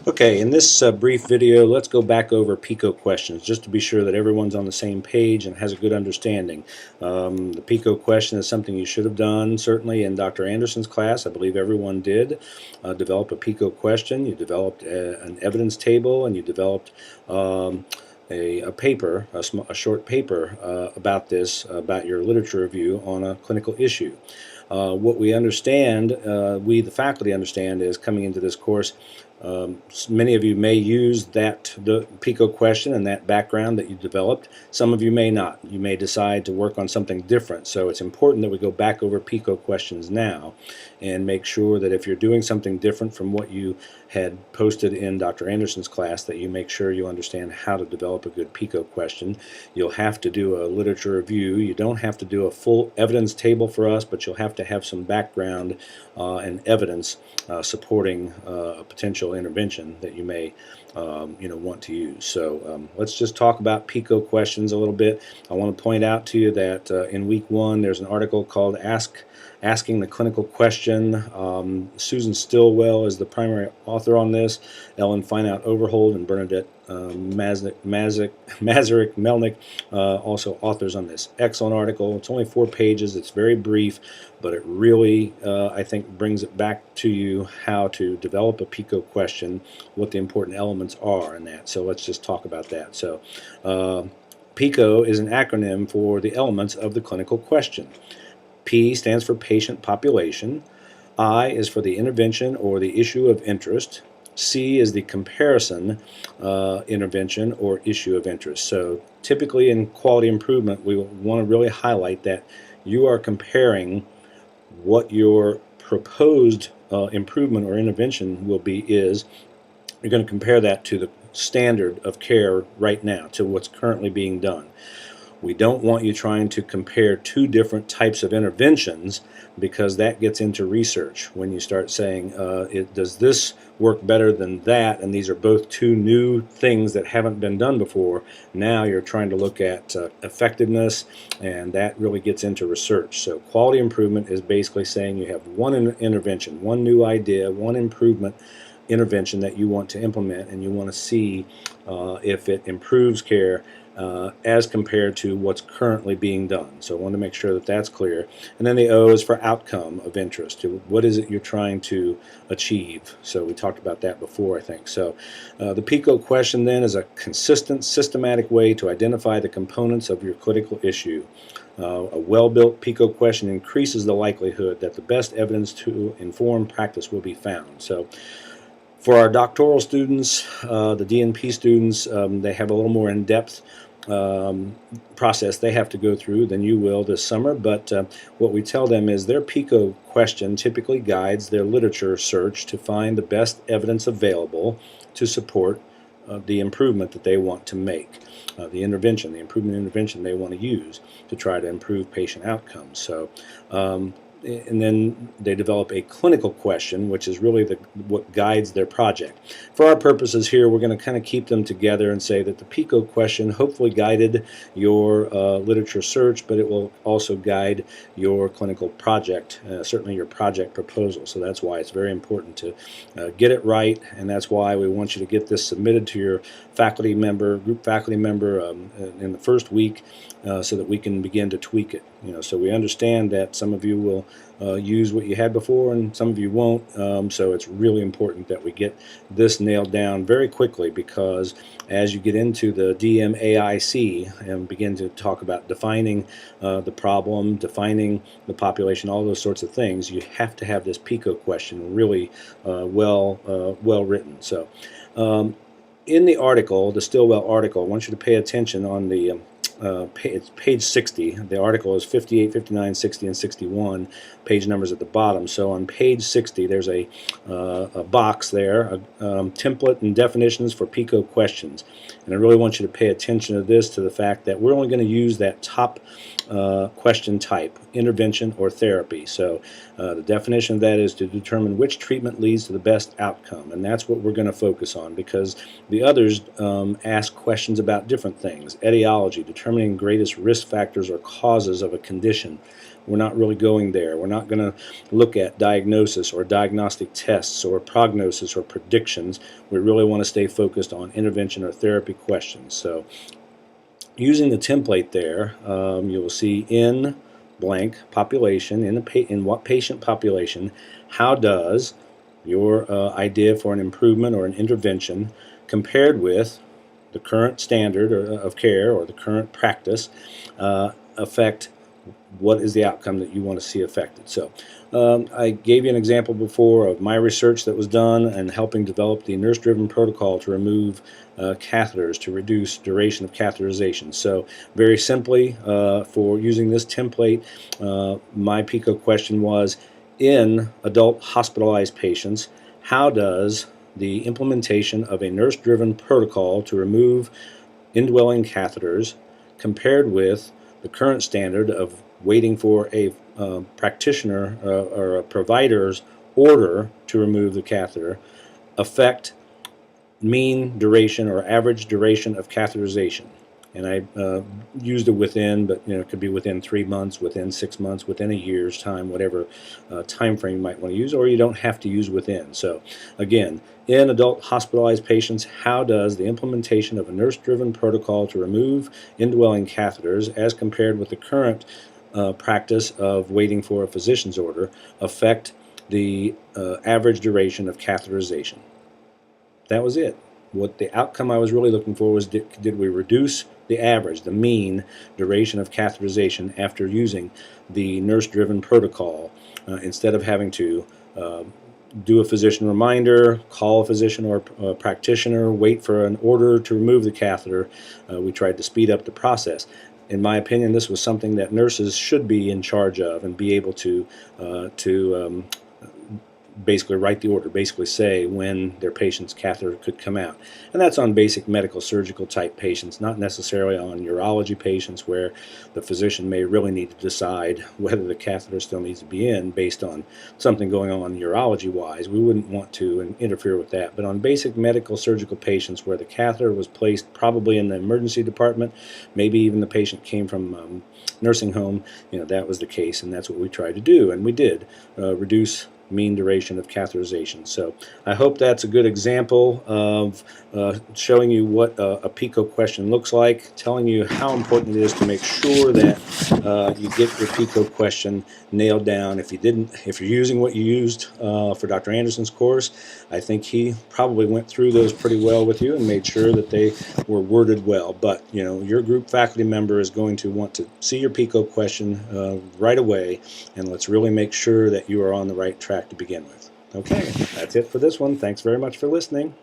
Okay, in this brief video, let's go back over PICO questions just to be sure that everyone's on the same page and has a good understanding. The PICO question is something you should have done, certainly in Dr. Anderson's class. I believe everyone did develop a PICO question. You developed an evidence table, and you developed a paper, a short paper about this, about your literature review on a clinical issue. What we understand, we the faculty understand, is coming into this course, many of you may use the PICO question and that background that you developed. Some of you may not. You may decide to work on something different. So it's important that we go back over PICO questions now and make sure that if you're doing something different from what you had posted in Dr. Anderson's class, that you make sure you understand how to develop a good PICO question. You'll have to do a literature review. You don't have to do a full evidence table for us, but you'll have to have some background and evidence supporting a potential intervention that you may want to use. So let's just talk about PICO questions a little bit. I want to point out to you that in week 1 there's an article called Asking the Clinical Question. Susan Stillwell is the primary author on this. Ellen Fineout-Overhold and Bernadette Masaryk Melnick also authors on this. Excellent article. It's only 4 pages. It's very brief, but it really, I think, brings it back to you how to develop a PICO question, what the important elements are in that. So let's just talk about that. So PICO is an acronym for the elements of the clinical question. P stands for patient population. I is for the intervention or the issue of interest. C is the comparison intervention or issue of interest. So typically in quality improvement, we want to really highlight that you are comparing what your proposed improvement or intervention will be is. You're going to compare that to the standard of care right now, to what's currently being done. We don't want you trying to compare 2 different types of interventions, because that gets into research. When you start saying, does this work better than that, and these are both 2 new things that haven't been done before, now you're trying to look at effectiveness, and that really gets into research. So quality improvement is basically saying you have one intervention, one new idea, one improvement intervention that you want to implement, and you want to see if it improves care as compared to what's currently being done. So I want to make sure that that's clear. And then the O is for outcome of interest. What is it you're trying to achieve? So we talked about that before, I think. So the PICO question then is a consistent, systematic way to identify the components of your clinical issue. A well-built PICO question increases the likelihood that the best evidence to inform practice will be found. So for our doctoral students, the DNP students, they have a little more in-depth process they have to go through than you will this summer, but what we tell them is their PICO question typically guides their literature search to find the best evidence available to support the improvement that they want to make, the improvement intervention they want to use to try to improve patient outcomes. So and then they develop a clinical question, which is really what guides their project. For our purposes here, we're going to kind of keep them together and say that the PICO question hopefully guided your literature search, but it will also guide your clinical project, certainly your project proposal. So that's why it's very important to get it right, and that's why we want you to get this submitted to your faculty member, group faculty member in the first week, so that we can begin to tweak it. So we understand that some of you will use what you had before and some of you won't, so it's really important that we get this nailed down very quickly, because as you get into the DMAIC and begin to talk about defining the problem, defining the population, all those sorts of things, you have to have this PICO question really well written. So in the article, the Stillwell article, I want you to pay attention on the it's page 60. The article is 58, 59, 60, and 61. Page numbers at the bottom. So on page 60, there's a box there, template and definitions for PICO questions. And I really want you to pay attention to this, to the fact that we're only going to use that top question type, intervention or therapy. So the definition of that is to determine which treatment leads to the best outcome, and that's what we're going to focus on, because the others ask questions about different things. Etiology, determining greatest risk factors or causes of a condition. we're not really going there. We're not going to look at diagnosis or diagnostic tests or prognosis or predictions. We really want to stay focused on intervention or therapy questions. So using the template there, you will see in blank population, in what patient population, how does your idea for an improvement or an intervention compared with the current standard of care or the current practice affect what is the outcome that you want to see affected. So I gave you an example before of my research that was done and helping develop the nurse-driven protocol to remove catheters to reduce duration of catheterization. So very simply, for using this template, my PICO question was, in adult hospitalized patients, how does the implementation of a nurse-driven protocol to remove indwelling catheters compared with the current standard of waiting for a practitioner or a provider's order to remove the catheter affect mean duration or average duration of catheterization? And I used a within, but it could be within 3 months, within 6 months, within a year's time, whatever time frame you might want to use, or you don't have to use within. So again, in adult hospitalized patients, how does the implementation of a nurse-driven protocol to remove indwelling catheters as compared with the current practice of waiting for a physician's order affect the average duration of catheterization? That was it. What the outcome I was really looking for was, did we reduce the average, the mean duration of catheterization after using the nurse-driven protocol instead of having to do a physician reminder, call a physician or a practitioner, wait for an order to remove the catheter. We tried to speed up the process. In my opinion, this was something that nurses should be in charge of and be able to basically write the order, basically say when their patient's catheter could come out. And that's on basic medical surgical type patients, not necessarily on urology patients where the physician may really need to decide whether the catheter still needs to be in based on something going on urology wise. We wouldn't want to interfere with that. But on basic medical surgical patients where the catheter was placed probably in the emergency department, maybe even the patient came from nursing home, that was the case, and that's what we tried to do, and we did reduce mean duration of catheterization. So I hope that's a good example of showing you what a PICO question looks like, telling you how important it is to make sure that you get your PICO question nailed down. If you're using what you used for Dr. Anderson's course, I think he probably went through those pretty well with you and made sure that they were worded well. But your group faculty member is going to want to see your PICO question right away, and let's really make sure that you are on the right track to begin with. Okay, that's it for this one. Thanks very much for listening.